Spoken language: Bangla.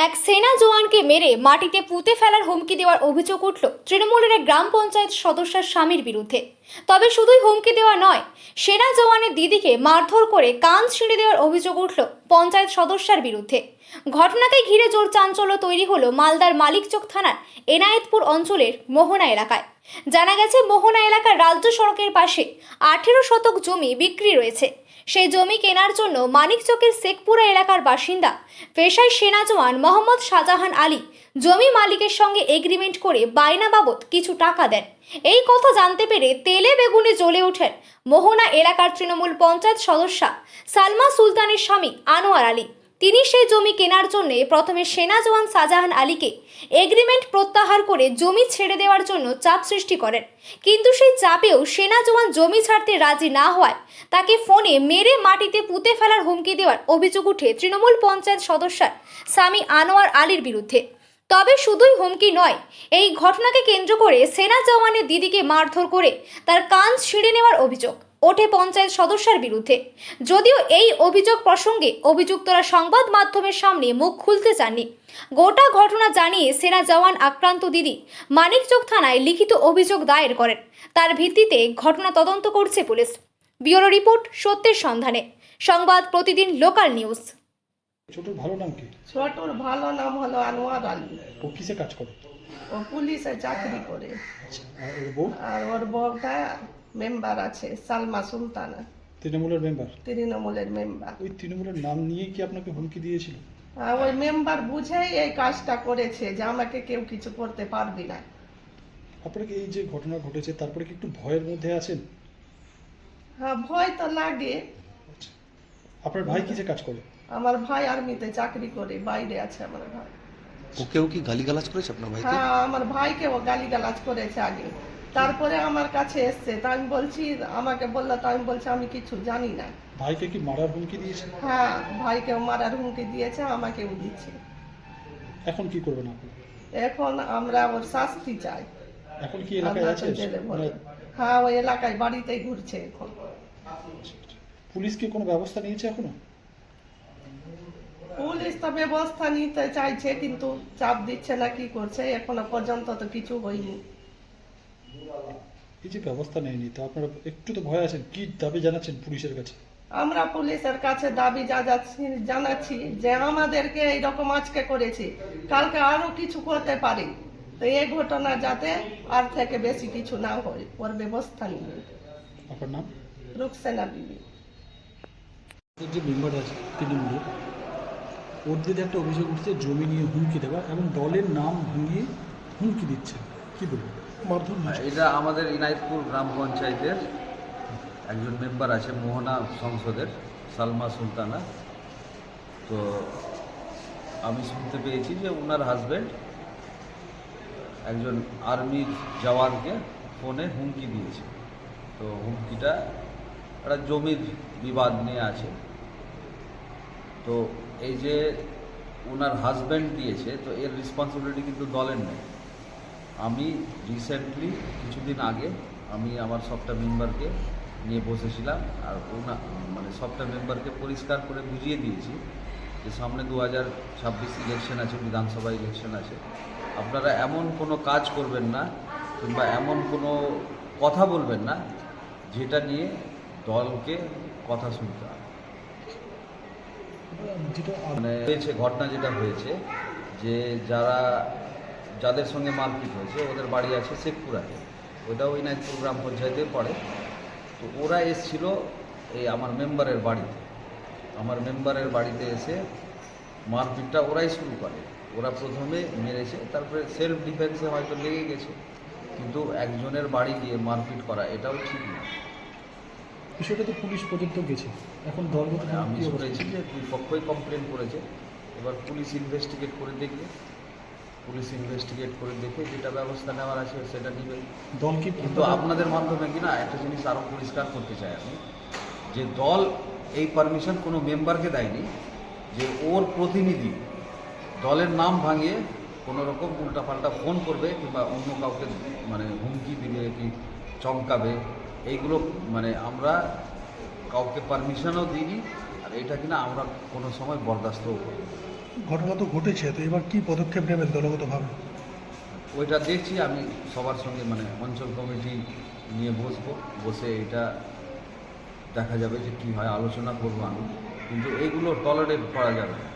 এক সেনা জওয়ানকে মেরে মাটিতে পুঁতে ফেলার হুমকি দেওয়ার অভিযোগ উঠল তৃণমূলের এক গ্রাম পঞ্চায়েত সদস্যের স্বামীর বিরুদ্ধে। তবে শুধুই হুমকি দেওয়া নয়, সেনা জওয়ানের দিদিকে মারধর করে কান ছিঁড়ে দেওয়ার অভিযোগ উঠল পঞ্চায়েত সদস্যের বিরুদ্ধে। ঘটনাকে ঘিরে জোর চাঞ্চল্য তৈরি হলো মালদার মানিকচক থানার এনায়েতপুর অঞ্চলের মোহনা এলাকায়। জানা গেছে, মোহনা এলাকার রাজ্য সড়কের পাশে 18 শতক জমি বিক্রি রয়েছে। সেই জমি কেনার জন্য মানিকচকের শেখপুরা এলাকার বাসিন্দা পেশায় সেনা জওয়ান মোহাম্মদ শাহজাহান আলী জমি মালিকের সঙ্গে এগ্রিমেন্ট করে বায়না বাবদ কিছু টাকা দেন। এই কথা জানতে পেরে তেলে বেগুনে জ্বলে ওঠেন মোহনা এলাকার তৃণমূল পঞ্চায়েত সদস্যা সালমা সুলতানের স্বামী আনোয়ার আলী। তিনি সেই জমি কেনার জন্য প্রথমে সেনা জওয়ান শাহজাহান আলীকে এগ্রিমেন্ট প্রত্যাহার করে জমি ছেড়ে দেওয়ার জন্য চাপ সৃষ্টি করেন। কিন্তু সেই চাপেও সেনা জওয়ান জমি ছাড়তে রাজি না হওয়ায় তাকে ফোনে মেরে মাটিতে পুঁতে ফেলার হুমকি দেওয়ার অভিযোগ উঠে তৃণমূল পঞ্চায়েত সদস্যার স্বামী আনোয়ার আলীর বিরুদ্ধে। তবে শুধুই হুমকি নয়, এই ঘটনাকে কেন্দ্র করে সেনা জওয়ানের দিদিকে মারধর করে তার কান ছিঁড়ে নেওয়ার অভিযোগ ওঠে পঞ্চায়েত সদস্যের বিরুদ্ধে। যদিও এই অভিযোগ প্রসঙ্গে অভিযুক্তরা সংবাদ মাধ্যমের সামনে মুখ খুলতে চাননি। গোটা ঘটনা জানিয়ে সেনা জওয়ান আক্রান্ত দিদি মানিকচক থানায় লিখিত অভিযোগ দায়ের করেন। তার ভিত্তিতে ঘটনা তদন্ত করছে পুলিশ। ব্যুরো রিপোর্ট, সত্যের সন্ধানে, সংবাদ প্রতিদিন লোকাল নিউজ। ছোটর ভালো নাম কি? ছোটর ভালো নাম হলো আনোয়ার আলী। ও কিসে কাজ করে? ও পুলিশে চাকরি করে। আর ওর বউ? আর ওর বউটা মেম্বার আছে, সালমা সুলতানা, তৃণমূলের মেম্বার। তৃণমূলের মেম্বার। ওই তৃণমূলের নাম নিয়ে কি আপনাকে হুমকি দিয়েছিল? আর ওই মেম্বার বুঝেই এই কাজটা করেছে যে আমাকে কেউ কিছু করতে পারবি না। আপনাকে এই যে ঘটনা ঘটেছে তারপরে কি একটু ভয়ের মধ্যে আছেন? হ্যাঁ, ভয় তো লাগে। আচ্ছা, আপনার ভাই কিসে কাজ করে? আমার ভাই আর্মিতে চাকরি করে, বাইরে আছে আমার ভাই। ওকেও কি গালিগালাজ করেছে আপনার ভাইকে? হ্যাঁ, আমার ভাইকে ও গালিগালাজ করেছে আগে, তারপরে আমার কাছে এসছে। তা আমি বলছি, আমাকে বললো, তা আমি বলছি আমি কিছু জানি না। ভাইকে কি মারার হুমকি দিয়েছে? হ্যাঁ, ভাইকেও মারার হুমকি দিয়েছে, আমাকেও দিচ্ছে। এখন কি করবেন আপনি? এখন আমরা ওর শাস্তি চাই। এখন কি এলাকায় আমরা আছে? তো জেলে ভরে। হ্যাঁ, ওই এলাকায় বাড়িতেই ঘুরছে এখন। পুলিশ কি কোনো ব্যবস্থা নিয়েছে এখনো? পুলিশ তো ব্যবস্থা নিতে চাইছে, কিন্তু চাপ দিচ্ছে না, কি করছে এখনো পর্যন্ত তো কিছু হয়নি। এই যে ব্যবস্থা নেয়নি, তো আপনারা একটু তো ভয় আছেন। কি দাবি জানাচ্ছেন পুলিশের কাছে? আমরা পুলিশের কাছে দাবি জানাচ্ছি যে আমাদেরকে এইরকম আজকে করেছে, কালকে আরো কিছু করতে পারে। তো এই ঘটনা যাতে আর থেকে বেশি কিছু না হয়, ওর ব্যবস্থা নিবে। আপনার নাম? রুকসানা বিবি। যে মেম্বার আছে তৃণমূলের, ওর দিকে একটা অভিযোগ উঠছে জমি নিয়ে হুমকি দেওয়া এবং দলের নাম ভুলিয়ে হুমকি দিচ্ছে। কি বলবো? মারধর হয়েছে। এটা আমাদের ইনায়তপুর গ্রাম পঞ্চায়েতের একজন মেম্বার আছে মোহনা সংসদের, সালমা সুলতানা। তো আমি শুনতে পেয়েছি যে ওনার হাজব্যান্ড একজন আর্মির জওয়ানকে ফোনে হুমকি দিয়েছে। তো হুমকিটা একটা জমির বিবাদ নিয়ে আছে। তো এই যে ওনার হাজব্যান্ড দিয়েছে, তো এর রেসপন্সিবিলিটি কিন্তু দলের নেই। আমি রিসেন্টলি কিছুদিন আগে আমি আমার সবটা মেম্বারকে নিয়ে বসেছিলাম, আর সবটা মেম্বারকে পরিষ্কার করে বুঝিয়ে দিয়েছি যে সামনে 2026 ইলেকশন আছে, বিধানসভা ইলেকশন আছে। আপনারা এমন কোনো কাজ করবেন না কিংবা এমন কোনো কথা বলবেন না যেটা নিয়ে দলকে কথা শুনতে হবে। হয়েছে ঘটনা যেটা হয়েছে যে যাদের সঙ্গে মারপিট হয়েছে ওদের বাড়ি আছে শেখপুরাতে, ওটাও ইনায়তপুর গ্রাম পঞ্চায়েতে পড়ে। তো ওরা এসেছিল এই আমার মেম্বারের বাড়িতে এসে মারপিটটা ওরাই শুরু করে। ওরা প্রথমে মেরেছে, তারপরে সেলফ ডিফেন্সে হয়তো লেগে গেছে, কিন্তু একজনের বাড়ি গিয়ে মারপিট করা এটাও ঠিক না। বিষয়টা তো পুলিশ পর্যন্ত গেছে, এখন দলগত আমি শুনেছি যে দুই পক্ষই কমপ্লেন করেছে। এবার পুলিশ ইনভেস্টিগেট করে দেখে যেটা ব্যবস্থা নেওয়ার আছে সেটা নেবে। দল কি কিন্তু আপনাদের মাধ্যমে কিনা একটা জিনিস আরও পরিষ্কার করতে চাই আমি, যে দল এই পারমিশন কোনো মেম্বারকে দেয়নি যে ওর প্রতিনিধি দলের নাম ভাঙিয়ে কোনো রকম উল্টাপাল্টা ফোন করবে কিংবা অন্য কাউকে হুমকি দিবে কি চমকাবে, এইগুলো আমরা কাউকে পারমিশনও দিইনি। আর এটা কিনা আমরা কোনো সময় বরদাস্তও করি। ঘটনা তো ঘটেছে, তো এবার কি পদক্ষেপ নেবেন দলগতভাবে? ওইটা দেখছি আমি সবার সঙ্গে মানে অঞ্চল কমিটি নিয়ে বসে এটা দেখা যাবে যে কী হয়, আলোচনা করবো আমি, কিন্তু এইগুলো টলারেট করা যাবে না।